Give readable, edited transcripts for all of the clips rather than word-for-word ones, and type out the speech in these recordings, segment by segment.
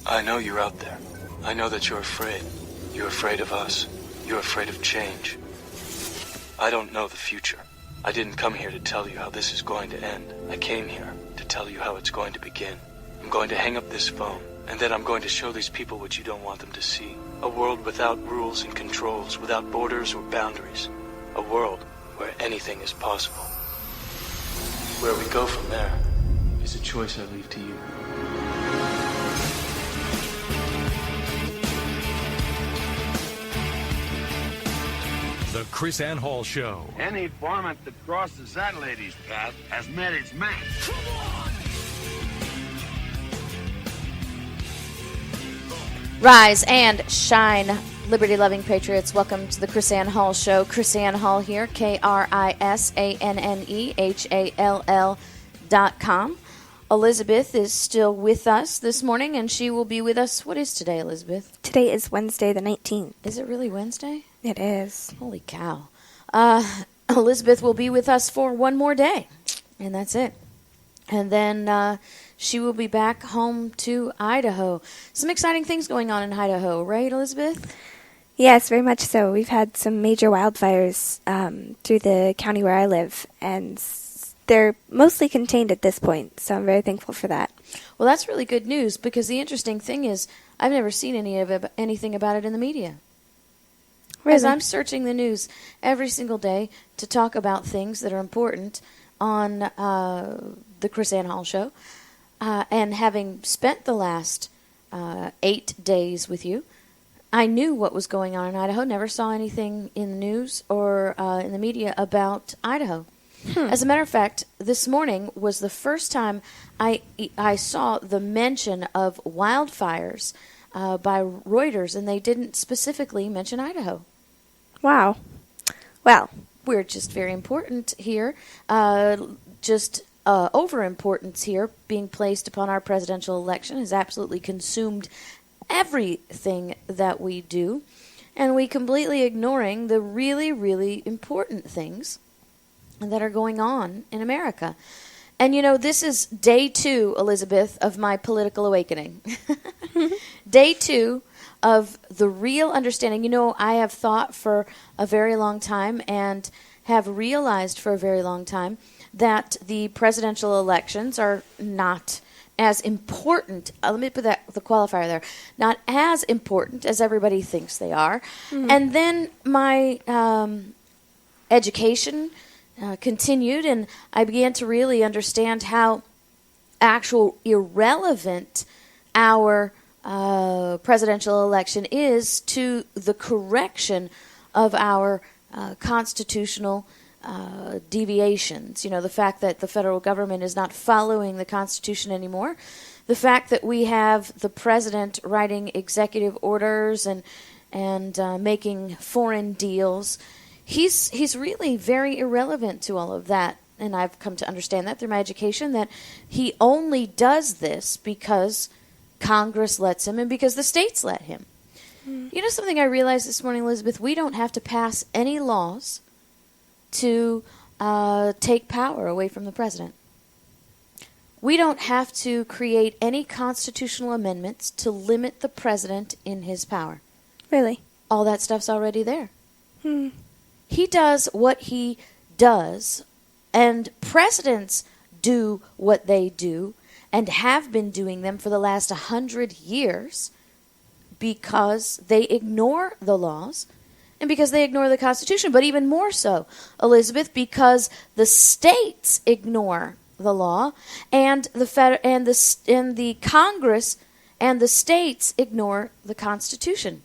I know you're out there. I know that you're afraid. You're afraid of us. You're afraid of change. I don't know the future. I didn't come here to tell you how this is going to end. I came here to tell you how it's going to begin. I'm going to hang up this phone, and then I'm going to show these people what you don't want them to see. A world without rules and controls, without borders or boundaries. A world where anything is possible. Where we go from there is a choice I leave to you. The KRISANNE Hall Show. Any varmint that crosses that lady's path has met its match. Rise and shine, liberty-loving patriots. Welcome to the KRISANNE Hall Show. KRISANNE Hall here, KRISANNEHALL.com. Elizabeth is still with us this morning, and she will be with us. What is today, Elizabeth? Today is Wednesday the 19th. Is it really Wednesday? It is. Holy cow. Elizabeth will be with us for one more day, and that's it. And then she will be back home to Idaho. Some exciting things going on in Idaho, right, Elizabeth? Yes, very much so. We've had some major wildfires through the county where I live, and they're mostly contained at this point, so I'm very thankful for that. Well, that's really good news, because the interesting thing is I've never seen anything about it in the media. Really? As I'm searching the news every single day to talk about things that are important on the KRISANNE Hall Show, and having spent the last 8 days with you, I knew what was going on in Idaho, never saw anything in the news or in the media about Idaho. As a matter of fact, this morning was the first time I saw the mention of wildfires by Reuters, and they didn't specifically mention Idaho. Wow. Well, we're just very important here, over-importance here being placed upon our presidential election has absolutely consumed everything that we do, and we completely ignoring the really, really important things that are going on in America. And, you know, this is day 2, Elizabeth, of my political awakening. Day 2 of the real understanding. You know, I have thought for a very long time and have realized for a very long time that the presidential elections are not as important. Let me put the qualifier there. Not as important as everybody thinks they are. Mm-hmm. And then my education continued, and I began to really understand how actual irrelevant our presidential election is to the correction of our constitutional deviations. You know, the fact that the federal government is not following the Constitution anymore, the fact that we have the president writing executive orders and making foreign deals. He's really very irrelevant to all of that, and I've come to understand that through my education, that he only does this because Congress lets him and because the states let him. Mm. You know something I realized this morning, Elizabeth? We don't have to pass any laws to take power away from the president. We don't have to create any constitutional amendments to limit the president in his power. Really? All that stuff's already there. He does what he does, and presidents do what they do, and have been doing them for the last 100 years because they ignore the laws and because they ignore the Constitution. But even more so, Elizabeth, because the states ignore the law, and the Congress and the states ignore the Constitution.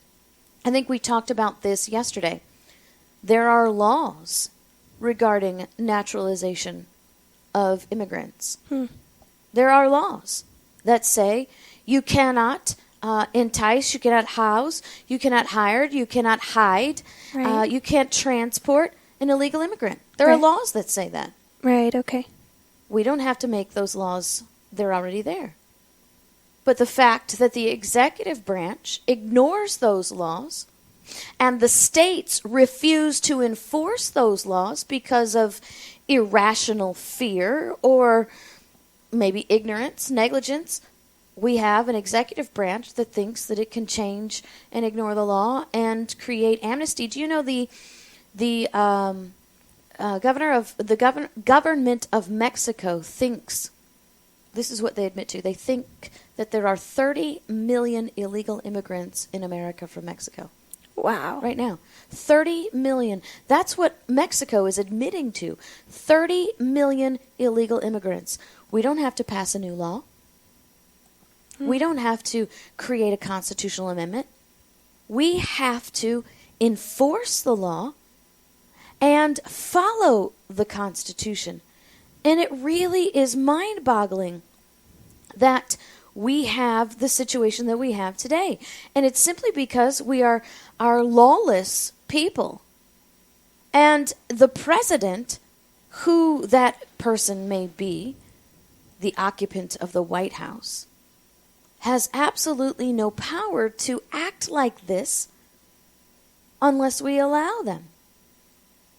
I think we talked about this yesterday. There are laws regarding naturalization of immigrants. There are laws that say you cannot entice, you cannot house, you cannot hire, you cannot hide, right. You can't transport an illegal immigrant. There are laws that say that. Right, okay. We don't have to make those laws. They're already there. But the fact that the executive branch ignores those laws and the states refuse to enforce those laws because of irrational fear or maybe ignorance, negligence, we have an executive branch that thinks that it can change and ignore the law and create amnesty. Do you know the government of Mexico thinks, this is what they admit to, they think that there are 30 million illegal immigrants in America from Mexico. Wow. Right now. 30 million. That's what Mexico is admitting to. 30 million illegal immigrants. We don't have to pass a new law. We don't have to create a constitutional amendment. We have to enforce the law and follow the Constitution. And it really is mind-boggling that we have the situation that we have today. And it's simply because we are lawless people. And the president, who that person may be, the occupant of the White House, has absolutely no power to act like this unless we allow them.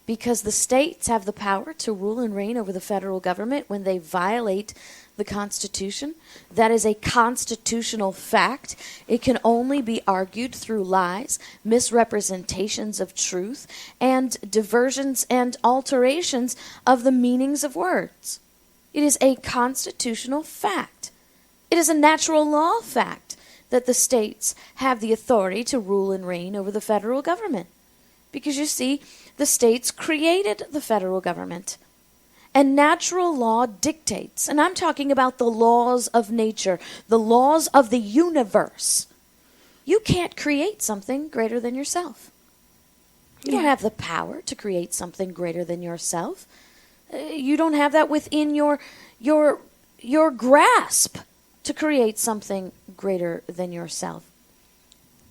Because the states have the power to rule and reign over the federal government when they violate the Constitution. That is a constitutional fact. It can only be argued through lies, misrepresentations of truth, and diversions and alterations of the meanings of words. It is a constitutional fact. It is a natural law fact that the states have the authority to rule and reign over the federal government. Because you see, the states created the federal government. And natural law dictates, and I'm talking about the laws of nature, the laws of the universe. You can't create something greater than yourself. You don't have the power to create something greater than yourself. You don't have that within your grasp to create something greater than yourself.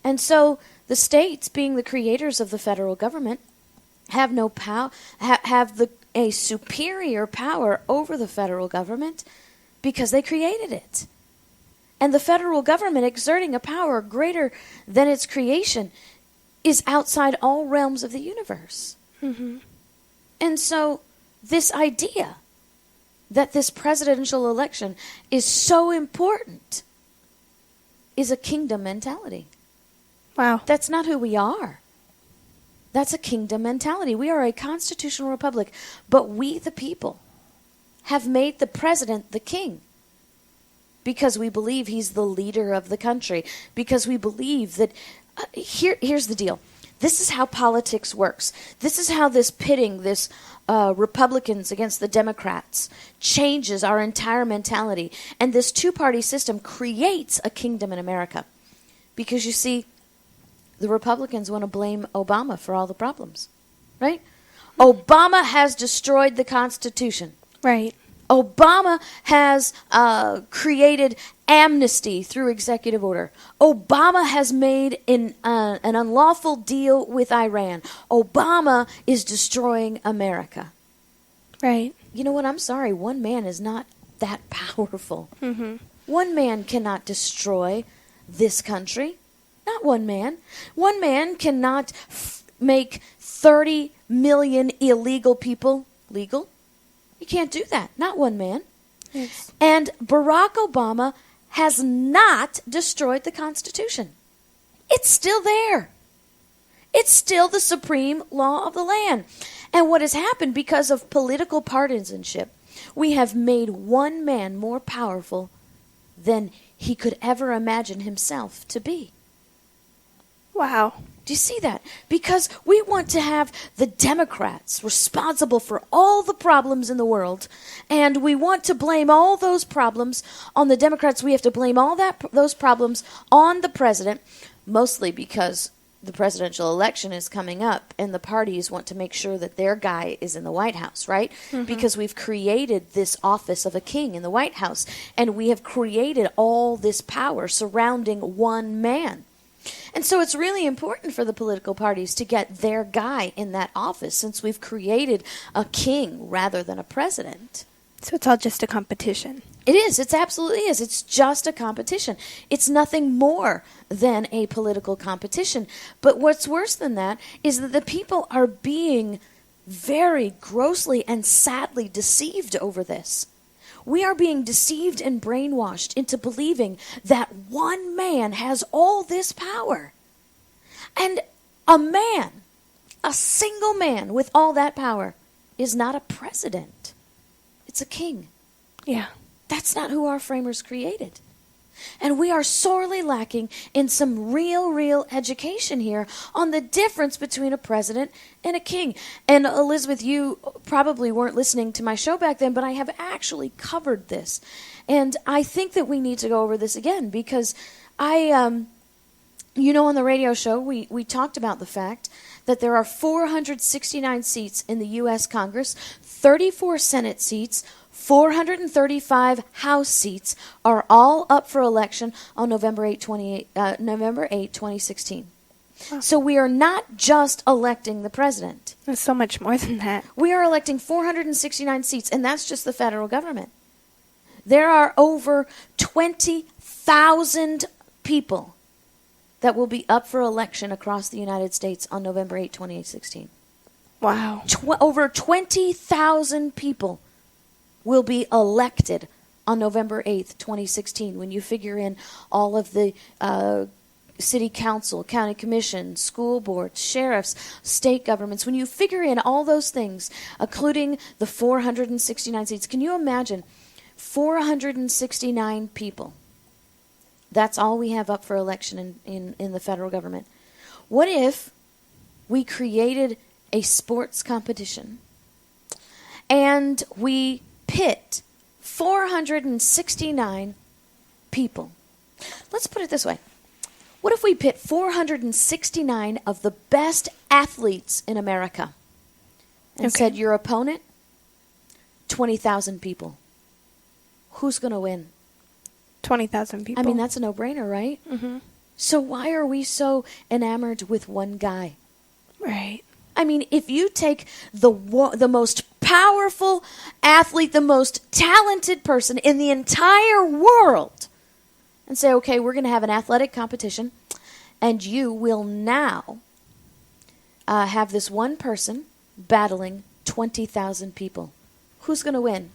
And so the states, being the creators of the federal government, have no power, have a superior power over the federal government because they created it. And the federal government exerting a power greater than its creation is outside all realms of the universe. Mm-hmm. And so this idea that this presidential election is so important is a kingdom mentality. Wow. That's not who we are. That's a kingdom mentality. We are a constitutional republic, but we, the people, have made the president the king because we believe he's the leader of the country, because we believe that... here's the deal. This is how politics works. This is how this pitting, this Republicans against the Democrats, changes our entire mentality. And this two-party system creates a kingdom in America. Because you see, the Republicans want to blame Obama for all the problems, right? Obama has destroyed the Constitution. Right. Obama has created amnesty through executive order. Obama has made an unlawful deal with Iran. Obama is destroying America. Right. You know what? I'm sorry. One man is not that powerful. Mm-hmm. One man cannot destroy this country. Not one man. One man cannot make 30 million illegal people legal. You can't do that. Not one man. Yes. And Barack Obama has not destroyed the Constitution. It's still there. It's still the supreme law of the land. And what has happened because of political partisanship, we have made one man more powerful than he could ever imagine himself to be. Wow. Do you see that? Because we want to have the Democrats responsible for all the problems in the world, and we want to blame all those problems on the Democrats. We have to blame all those problems on the president, mostly because the presidential election is coming up, and the parties want to make sure that their guy is in the White House, right? Mm-hmm. Because we've created this office of a king in the White House, and we have created all this power surrounding one man. And so it's really important for the political parties to get their guy in that office, since we've created a king rather than a president. So it's all just a competition. It is. It absolutely is. It's just a competition. It's nothing more than a political competition. But what's worse than that is that the people are being very grossly and sadly deceived over this. We are being deceived and brainwashed into believing that one man has all this power. And a man, a single man with all that power, is not a president. It's a king. Yeah. That's not who our framers created. And we are sorely lacking in some real education here on the difference between a president and a king. And Elizabeth, you probably weren't listening to my show back then, but I have actually covered this. And I think that we need to go over this again because on the radio show, we talked about the fact that there are 469 seats in the U.S. Congress, 34 Senate seats, 435 House seats are all up for election on November 8, 2016. Wow. So we are not just electing the president. There's so much more than that. We are electing 469 seats, and that's just the federal government. There are over 20,000 people that will be up for election across the United States on November 8, 2016. Wow. Over 20,000 people will be elected on November 8th, 2016, when you figure in all of the city council, county commission, school boards, sheriffs, state governments. When you figure in all those things, including the 469 seats, can you imagine 469 people? That's all we have up for election in the federal government. What if we created a sports competition and we pit 469 people? Let's put it this way. What if we pit 469 of the best athletes in America and said your opponent, 20,000 people? Who's going to win? 20,000 people. I mean, that's a no-brainer, right? Mm-hmm. So why are we so enamored with one guy? Right. I mean, if you take the most powerful athlete, the most talented person in the entire world, and say, okay, we're going to have an athletic competition, and you will now have this one person battling 20,000 people. Who's going to win?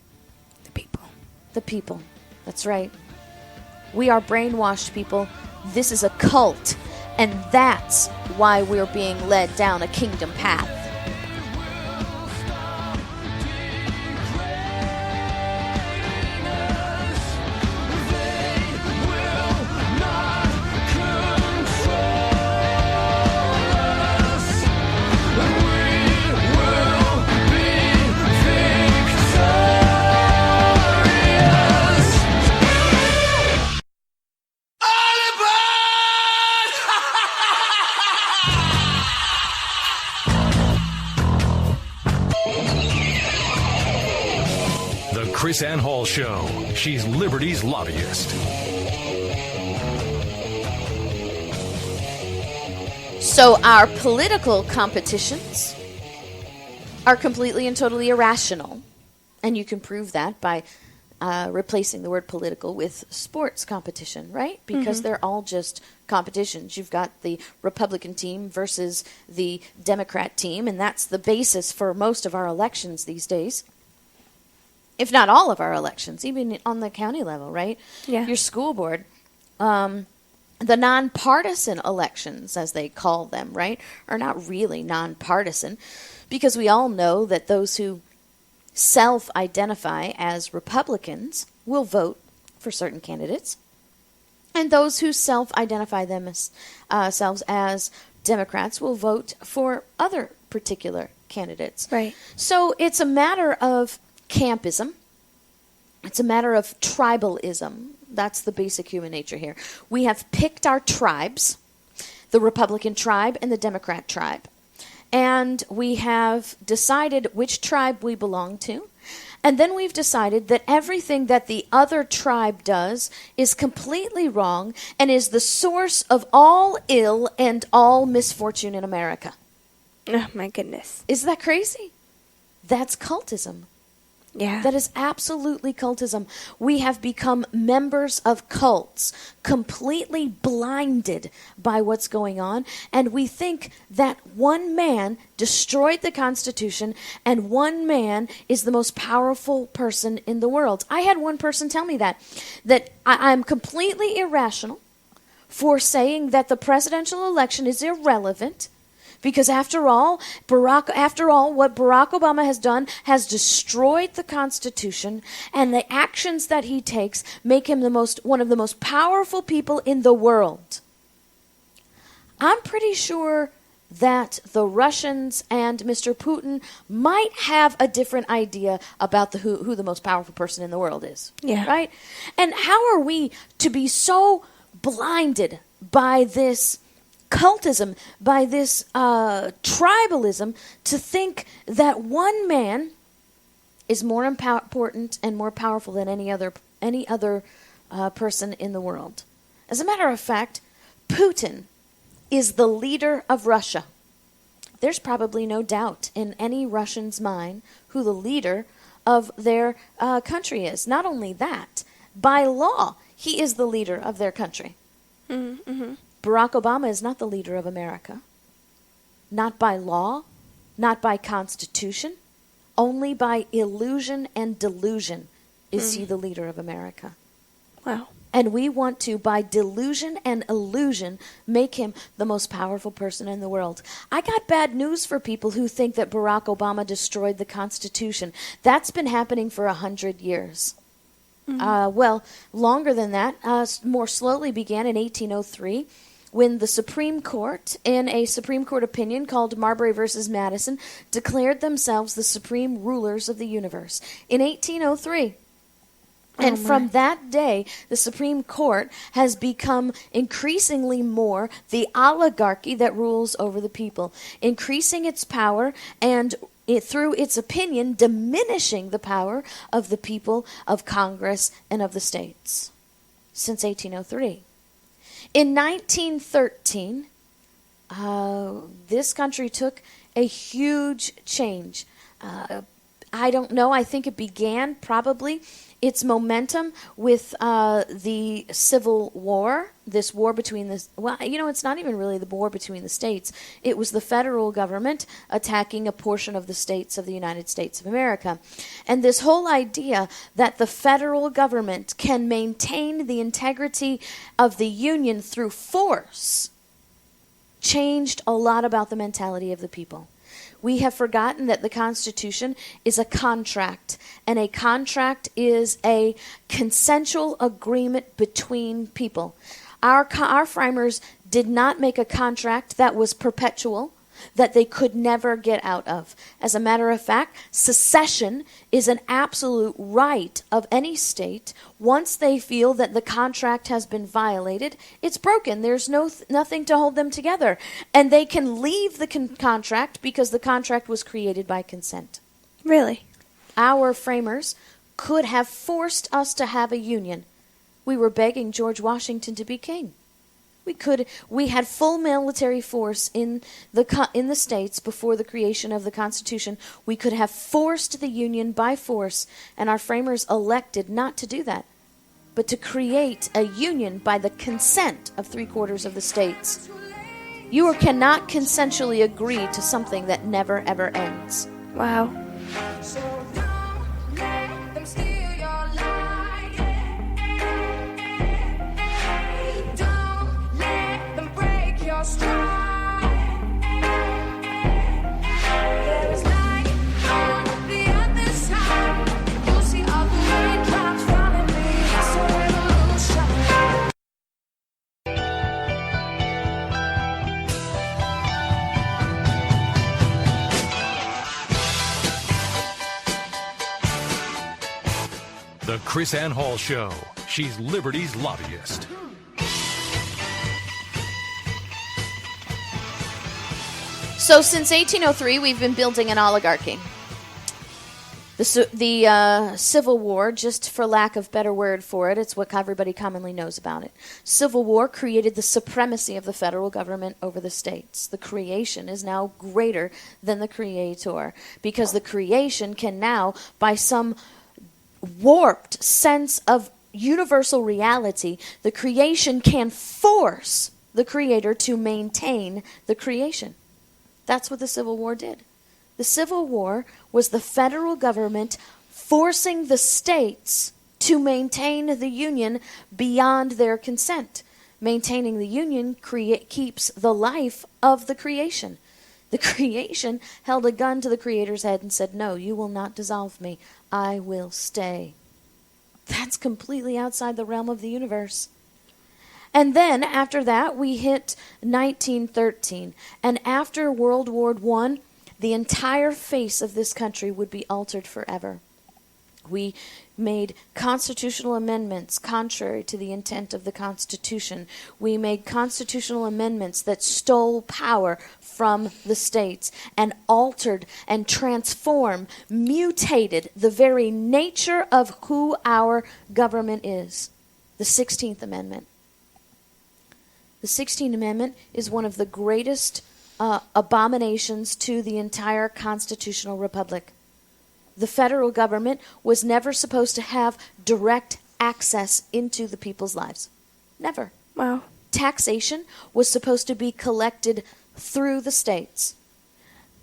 The people. The people. That's right. We are brainwashed people. This is a cult, and that's why we're being led down a kingdom path. KRISANNE Hall Show. She's Liberty's lobbyist. So our political competitions are completely and totally irrational. And you can prove that by replacing the word political with sports competition, right? Because they're all just competitions. You've got the Republican team versus the Democrat team, and that's the basis for most of our elections these days. If not all of our elections, even on the county level, right? Yeah. Your school board, the nonpartisan elections, as they call them, right, are not really nonpartisan because we all know that those who self-identify as Republicans will vote for certain candidates, and those who self-identify themselves as Democrats will vote for other particular candidates. Right. So it's a matter of campism. It's a matter of tribalism. That's the basic human nature here. We have picked our tribes, the Republican tribe and the Democrat tribe, and we have decided which tribe we belong to, and then we've decided that everything that the other tribe does is completely wrong and is the source of all ill and all misfortune in America. Oh, my goodness. Isn't that crazy? That's cultism. Yeah. That is absolutely cultism. We have become members of cults, completely blinded by what's going on, and we think that one man destroyed the Constitution and one man is the most powerful person in the world. I had one person tell me that I'm completely irrational for saying that the presidential election is irrelevant. Because after all, what Barack Obama has done has destroyed the Constitution, and the actions that he takes make him one of the most powerful people in the world. I'm pretty sure that the Russians and Mr. Putin might have a different idea about who the most powerful person in the world is. Yeah. Right? And how are we to be so blinded by this cultism, by this tribalism, to think that one man is more important and more powerful than any other person in the world? As a matter of fact, Putin is the leader of Russia. There's probably no doubt in any Russian's mind who the leader of their country is. Not only that, by law, he is the leader of their country. Mm-hmm. Barack Obama is not the leader of America. Not by law, not by constitution, only by illusion and delusion is he the leader of America. Wow. And we want to, by delusion and illusion, make him the most powerful person in the world. I got bad news for people who think that Barack Obama destroyed the Constitution. That's been happening for 100 years. Well, longer than that, more slowly began in 1803, when the Supreme Court, in a Supreme Court opinion called Marbury versus Madison, declared themselves the supreme rulers of the universe. In 1803. And from that day, the Supreme Court has become increasingly more the oligarchy that rules over the people, increasing its power and through its opinion, diminishing the power of the people, of Congress, and of the states since 1803. In 1913, this country took a huge change. I don't know. I think it began probably its momentum with the Civil War, this war between it's not even really the war between the states. It was the federal government attacking a portion of the states of the United States of America. And this whole idea that the federal government can maintain the integrity of the Union through force changed a lot about the mentality of the people. We have forgotten that the Constitution is a contract, and a contract is a consensual agreement between people. Our framers did not make a contract that was perpetual, that they could never get out of. As a matter of fact, secession is an absolute right of any state. Once they feel that the contract has been violated, it's broken. There's nothing to hold them together. And they can leave the contract because the contract was created by consent. Really? Our framers could have forced us to have a union. We were begging George Washington to be king. We had full military force in the states before the creation of the Constitution. We could have forced the Union by force, and our framers elected not to do that, but to create a union by the consent of 3/4 of the states. You cannot consensually agree to something that never ever ends. Wow. The KRISANNE Hall Show. She's Liberty's lobbyist. So since 1803, we've been building an oligarchy. The Civil War, just for lack of better word for it, it's what everybody commonly knows about it. Civil War created the supremacy of the federal government over the states. The creation is now greater than the creator, because the creation can now, by some warped sense of universal reality, the creation can force the creator to maintain the creation. That's what the Civil War did. The Civil War was the federal government forcing the states to maintain the Union beyond their consent. Maintaining the Union keeps the life of the creation. The creation held a gun to the Creator's head and said, "No, you will not dissolve me. I will stay." That's completely outside the realm of the universe. And then, after that, we hit 1913. And after World War I, the entire face of this country would be altered forever. We made constitutional amendments contrary to the intent of the Constitution. We made constitutional amendments that stole power from the states and altered and transformed, mutated the very nature of who our government is. The 16th Amendment. The 16th Amendment is one of the greatest abominations to the entire constitutional republic. The federal government was never supposed to have direct access into the people's lives. Never. Wow. Taxation was supposed to be collected through the states.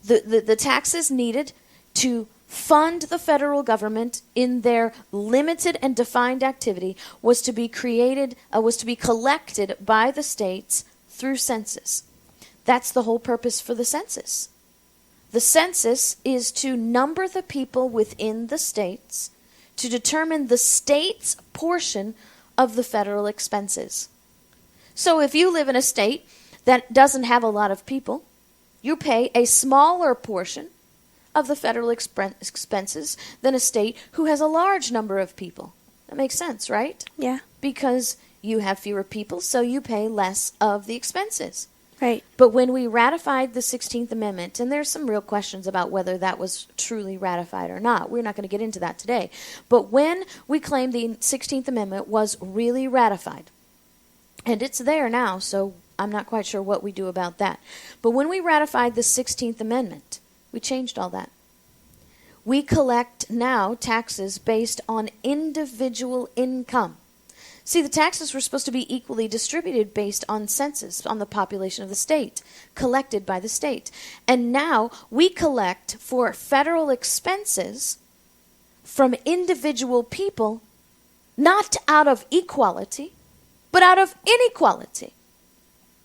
The taxes needed to fund the federal government in their limited and defined activity was to be collected by the states through census. That's the whole purpose for the census. The census is to number the people within the states to determine the state's portion of the federal expenses. So if you live in a state that doesn't have a lot of people, you pay a smaller portion of the federal expenses than a state who has a large number of people. That makes sense, right? Yeah. Because you have fewer people, so you pay less of the expenses. Right. But when we ratified the 16th Amendment, and there's some real questions about whether that was truly ratified or not. We're not going to get into that today. But when we claimed the 16th Amendment was really ratified, and it's there now, so I'm not quite sure what we do about that. But when we ratified the 16th Amendment, we changed all that. We collect now taxes based on individual income. See, the taxes were supposed to be equally distributed based on census, on the population of the state, collected by the state. And now we collect for federal expenses from individual people, not out of equality, but out of inequality.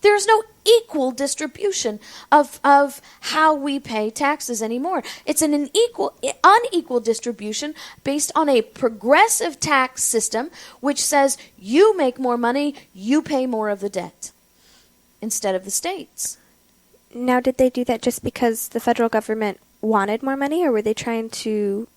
There is no equal distribution of how we pay taxes anymore. It's an unequal distribution based on a progressive tax system which says you make more money, you pay more of the debt instead of the states. Now, did they do that just because the federal government wanted more money, or were they trying to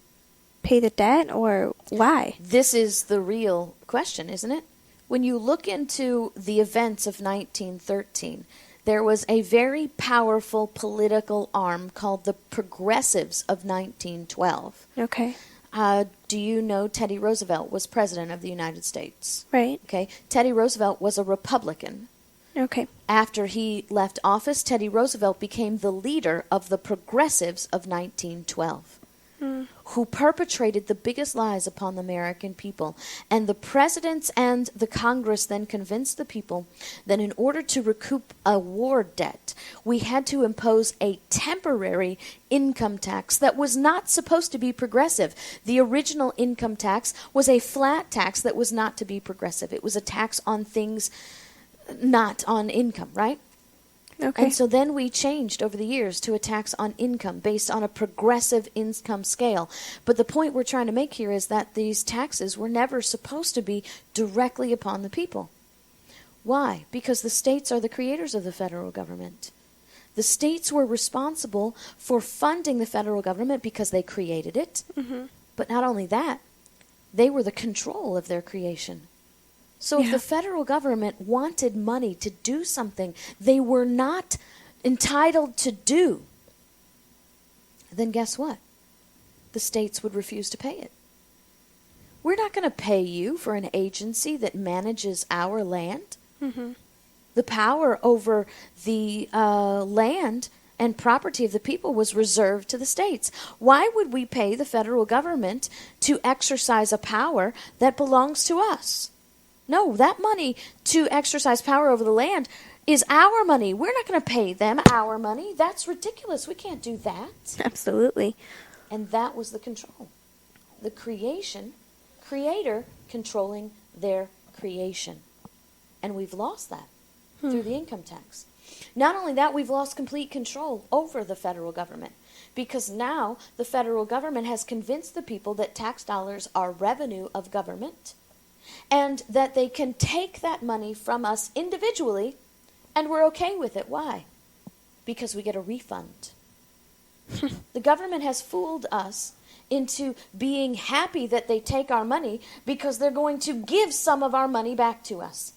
pay the debt, or why? This is the real question, isn't it? When you look into the events of 1913, there was a very powerful political arm called the Progressives of 1912. Okay. Do you know Teddy Roosevelt was president of the United States? Right. Okay. Teddy Roosevelt was a Republican. Okay. After he left office, Teddy Roosevelt became the leader of the Progressives of 1912. Who perpetrated the biggest lies upon the American people. And the presidents and the Congress then convinced the people that in order to recoup a war debt, we had to impose a temporary income tax that was not supposed to be progressive. The original income tax was a flat tax that was not to be progressive. It was a tax on things, not on income, right? Okay. And so then we changed over the years to a tax on income based on a progressive income scale. But the point we're trying to make here is that these taxes were never supposed to be directly upon the people. Why? Because the states are the creators of the federal government. The states were responsible for funding the federal government because they created it. Mm-hmm. But not only that, they were the control of their creation. So if the federal government wanted money to do something they were not entitled to do, then guess what? the states would refuse to pay it. We're not going to pay you for an agency that manages our land. Mm-hmm. The power over the land and property of the people was reserved to the states. Why would we pay the federal government to exercise a power that belongs to us? No, that money to exercise power over the land is our money. We're not going to pay them our money. That's ridiculous. We can't do that. Absolutely. And that was the control. The creator controlling their creation. And we've lost that through the income tax. Not only that, we've lost complete control over the federal government, because now the federal government has convinced the people that tax dollars are revenue of government and that they can take that money from us individually and we're okay with it. Why? Because we get a refund. The government has fooled us into being happy that they take our money because they're going to give some of our money back to us.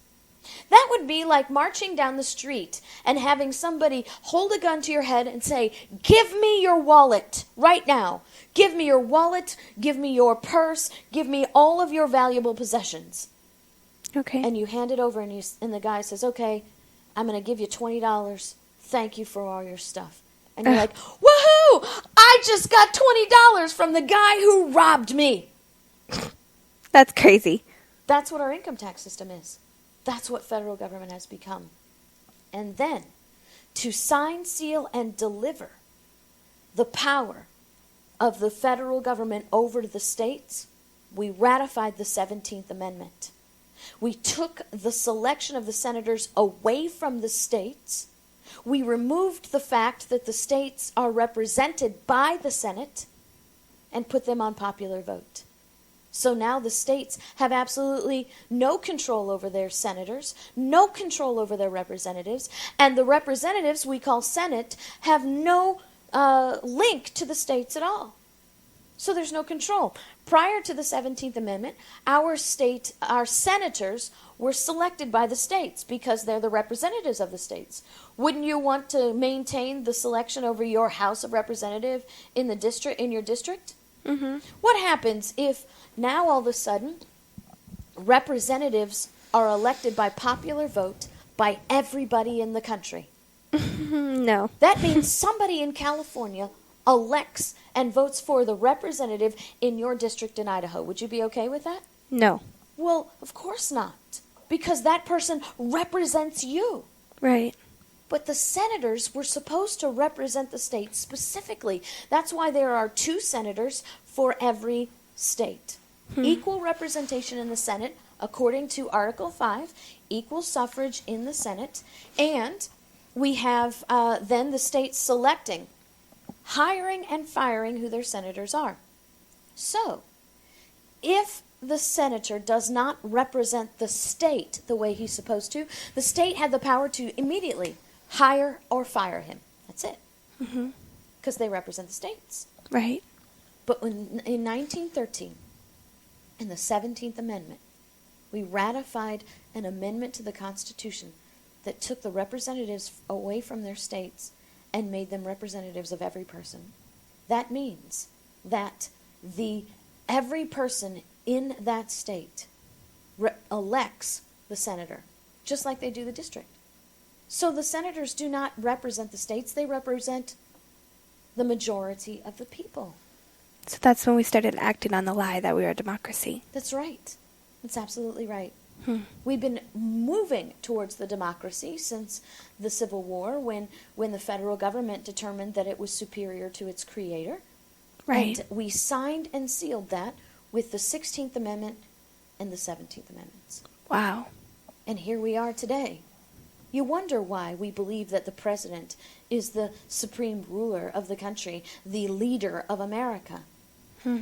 That would be like marching down the street and having somebody hold a gun to your head and say, "Give me your wallet right now. Give me your wallet, give me your purse, give me all of your valuable possessions." Okay. And you hand it over and the guy says, "Okay, I'm going to give you $20. Thank you for all your stuff." And you're like, "Woohoo! I just got $20 from the guy who robbed me." That's crazy. That's what our income tax system is. That's what federal government has become. And then, to sign, seal, and deliver the power of the federal government over to the states, we ratified the 17th Amendment. We took the selection of the senators away from the states. We removed the fact that the states are represented by the Senate and put them on popular vote. So now the states have absolutely no control over their senators, no control over their representatives, and the representatives we call Senate have no link to the states at all. So there's no control. Prior to the 17th Amendment, our senators were selected by the states because they're the representatives of the states. Wouldn't you want to maintain the selection over your House of Representative in your district? Mm-hmm. What happens if now all of a sudden representatives are elected by popular vote by everybody in the country? No. That means somebody in California elects and votes for the representative in your district in Idaho. Would you be okay with that? No. Well, of course not, because that person represents you. Right. But the senators were supposed to represent the state specifically. That's why there are 2 senators for every state. Equal representation in the Senate, according to Article 5, equal suffrage in the Senate, and we have then the states selecting, hiring and firing who their senators are. So, if the senator does not represent the state the way he's supposed to, the state had the power to immediately hire or fire him. That's it. Because they represent the states. Right. But in 1913, in the 17th Amendment, we ratified an amendment to the Constitution that took the representatives away from their states and made them representatives of every person. That means that every person in that state elects the senator, just like they do the district. So the senators do not represent the states, they represent the majority of the people. So that's when we started acting on the lie that we were a democracy. That's right. That's absolutely right. We've been moving towards the democracy since the Civil War, when the federal government determined that it was superior to its creator. Right. And we signed and sealed that with the 16th Amendment and the 17th Amendments. Wow. And here we are today. You wonder why we believe that the president is the supreme ruler of the country, the leader of America.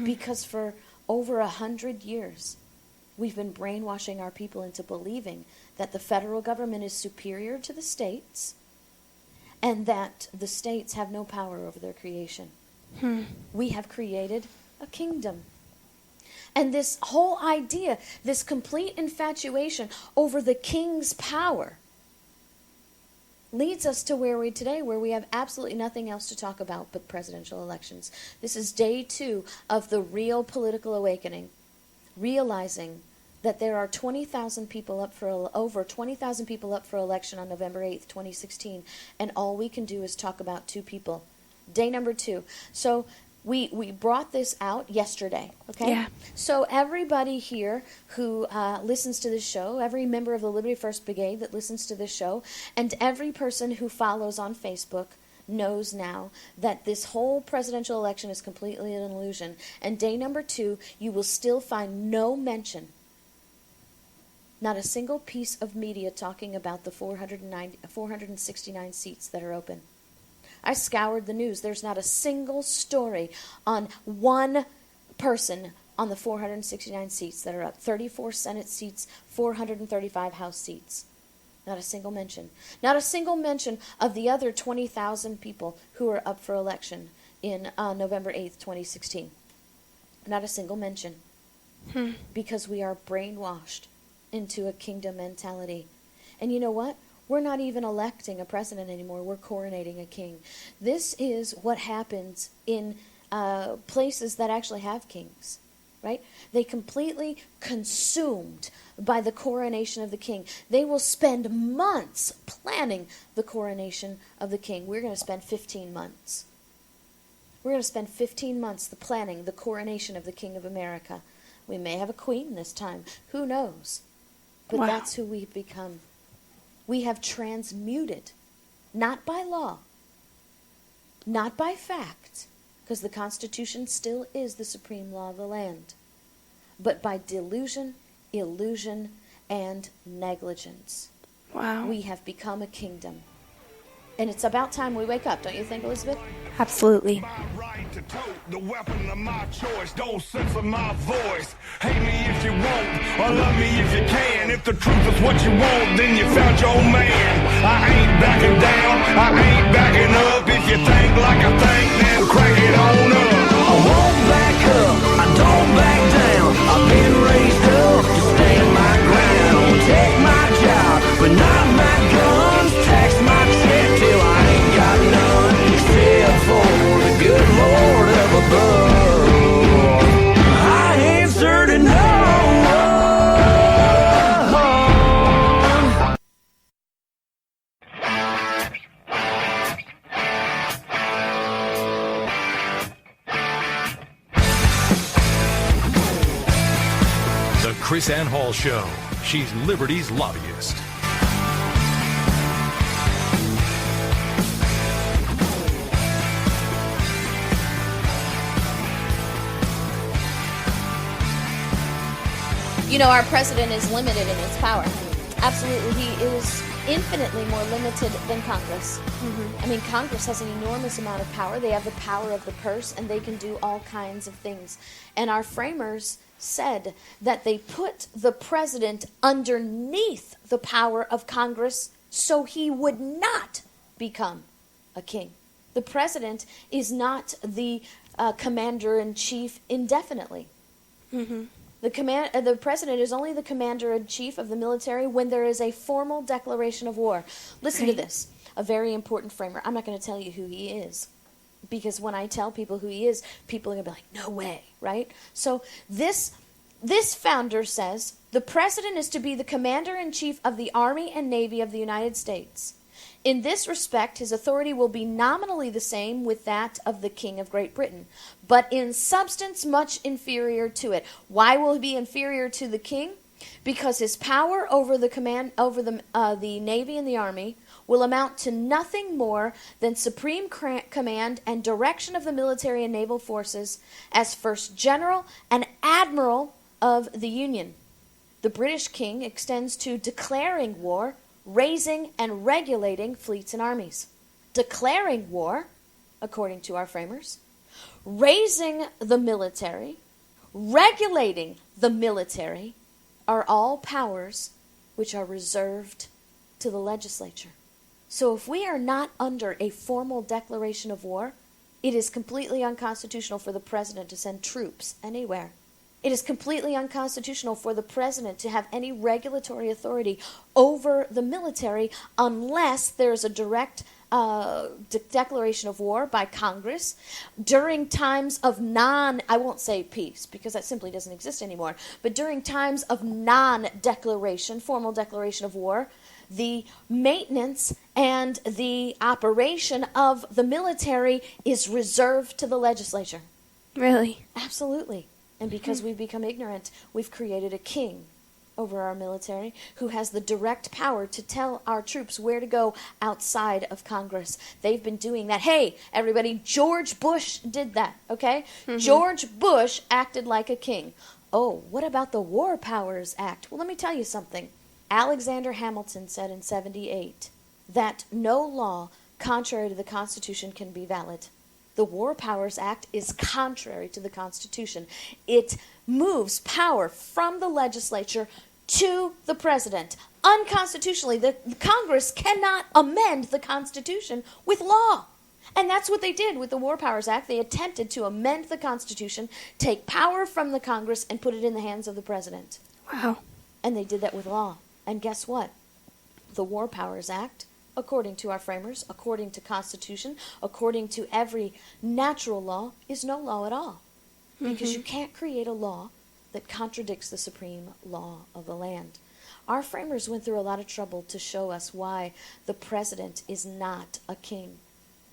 Because for over 100 years, we've been brainwashing our people into believing that the federal government is superior to the states and that the states have no power over their creation. We have created a kingdom. And this whole idea, this complete infatuation over the king's power, leads us to where we have absolutely nothing else to talk about but presidential elections. This is day 2 of the real political awakening, realizing that there are 20,000 people up for over 20,000 people up for election on November 8th, 2016, and all we can do is talk about 2 people. Day number 2. So we brought this out yesterday, okay? Yeah. So everybody here who listens to this show, every member of the Liberty First Brigade that listens to this show, and every person who follows on Facebook knows now that this whole presidential election is completely an illusion. And day number 2, you will still find no mention, not a single piece of media talking about the 469 seats that are open. I scoured the news. There's not a single story on one person on the 469 seats that are up. 34 Senate seats, 435 House seats. Not a single mention. Not a single mention of the other 20,000 people who are up for election in November 8th, 2016. Not a single mention. Because we are brainwashed into a kingdom mentality. And you know what? We're not even electing a president anymore. We're coronating a king. This is what happens in places that actually have kings, right? They completely consumed by the coronation of the king. They will spend months planning the coronation of the king. We're going to spend 15 months. We're going to spend 15 months planning the coronation of the King of America. We may have a queen this time. Who knows? But Wow. That's who we've become. We have transmuted, not by law, not by fact, because the Constitution still is the supreme law of the land, but by delusion, illusion, and negligence. Wow. We have become a kingdom. And it's about time we wake up, don't you think, Elizabeth? Absolutely. My right to tote the weapon of my choice. Don't censor my voice. Hate me if you won't, or love me if you can. If the truth is what you want, then you found your man. I ain't backing down, I ain't backing up. If you think like I think, then crank it on up. I won't back up, I don't back down. I've been raised up to stand my ground. Take my job, but not my guns. Tax my check till I ain't got none, except for the good Lord up above. I answer to no one. The KRISANNE Hall Show. She's Liberty's lobbyist. You know, our president is limited in his power. Absolutely. He is infinitely more limited than Congress. I mean, Congress has an enormous amount of power. They have the power of the purse, and they can do all kinds of things. And our framers said that they put the president underneath the power of Congress so he would not become a king. The president is not the commander-in-chief indefinitely. The president is only the commander-in-chief of the military when there is a formal declaration of war. Listen to this, a very important framer. I'm not going to tell you who he is, because when I tell people who he is, people are going to be like, no way, right? So this founder says, the president is to be the commander-in-chief of the Army and Navy of the United States. In this respect, his authority will be nominally the same with that of the King of Great Britain, but in substance much inferior to it. Why will he be inferior to the king? Because his power over the Navy and the Army will amount to nothing more than supreme command and direction of the military and naval forces as first general and admiral of the Union. The British king extends to declaring war, raising and regulating fleets and armies. Declaring war, according to our framers, raising the military, regulating the military, are all powers which are reserved to the legislature. So if we are not under a formal declaration of war, it is completely unconstitutional for the president to send troops anywhere. It is completely unconstitutional for the president to have any regulatory authority over the military unless there's a direct declaration of war by Congress during times of I won't say peace because that simply doesn't exist anymore, but during times of non-declaration, formal declaration of war, the maintenance and the operation of the military is reserved to the legislature. Really? Absolutely. And because we've become ignorant, we've created a king over our military who has the direct power to tell our troops where to go outside of Congress. They've been doing that. Hey, everybody, George Bush did that, okay? George Bush acted like a king. Oh, what about the War Powers Act? Well, let me tell you something. Alexander Hamilton said in 78 that no law contrary to the Constitution can be valid. The War Powers Act is contrary to the Constitution. It moves power from the legislature to the president. Unconstitutionally, the Congress cannot amend the Constitution with law. And that's what they did with the War Powers Act. They attempted to amend the Constitution, take power from the Congress, and put it in the hands of the president. Wow. And they did that with law. And guess what? The War Powers Act, according to our framers, according to Constitution, according to every natural law, is no law at all. Because you can't create a law that contradicts the supreme law of the land. Our framers went through a lot of trouble to show us why the president is not a king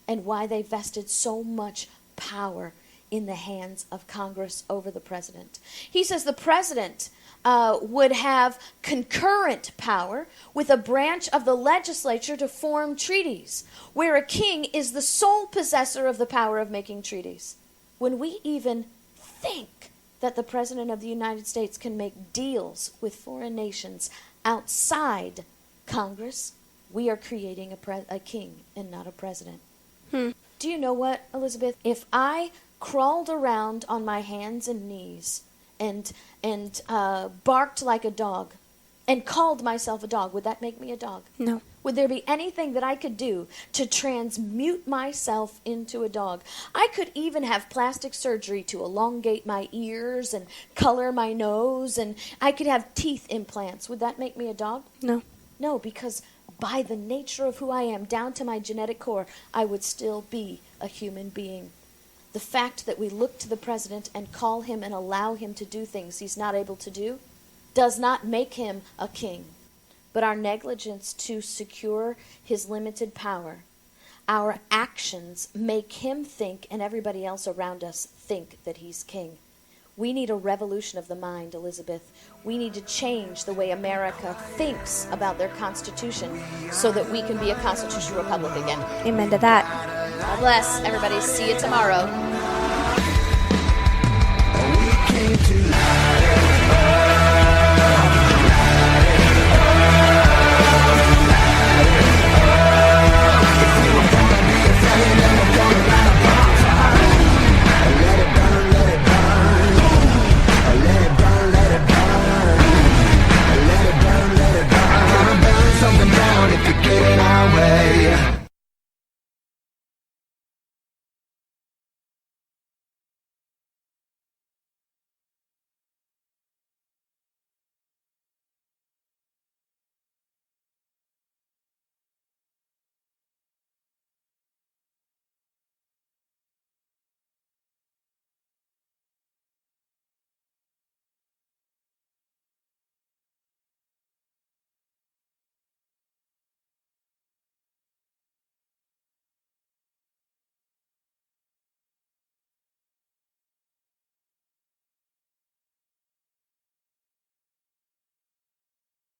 and why they vested so much power in the hands of Congress over the president. He says the president would have concurrent power with a branch of the legislature to form treaties, where a king is the sole possessor of the power of making treaties. When we even think that the President of the United States can make deals with foreign nations outside Congress, we are creating a king and not a president. Do you know what, Elizabeth? If I crawled around on my hands and knees and barked like a dog and called myself a dog, would that make me a dog? No. Would there be anything that I could do to transmute myself into a dog? I could even have plastic surgery to elongate my ears and color my nose, and I could have teeth implants. Would that make me a dog? No. No, because by the nature of who I am, down to my genetic core, I would still be a human being. The fact that we look to the president and call him and allow him to do things he's not able to do does not make him a king. But our negligence to secure his limited power, our actions make him think and everybody else around us think that he's king. We need a revolution of the mind, Elizabeth. We need to change the way America thinks about their Constitution so that we can be a constitutional republic again. Amen to that. God bless, everybody. See you tomorrow. Something down if you get in our way.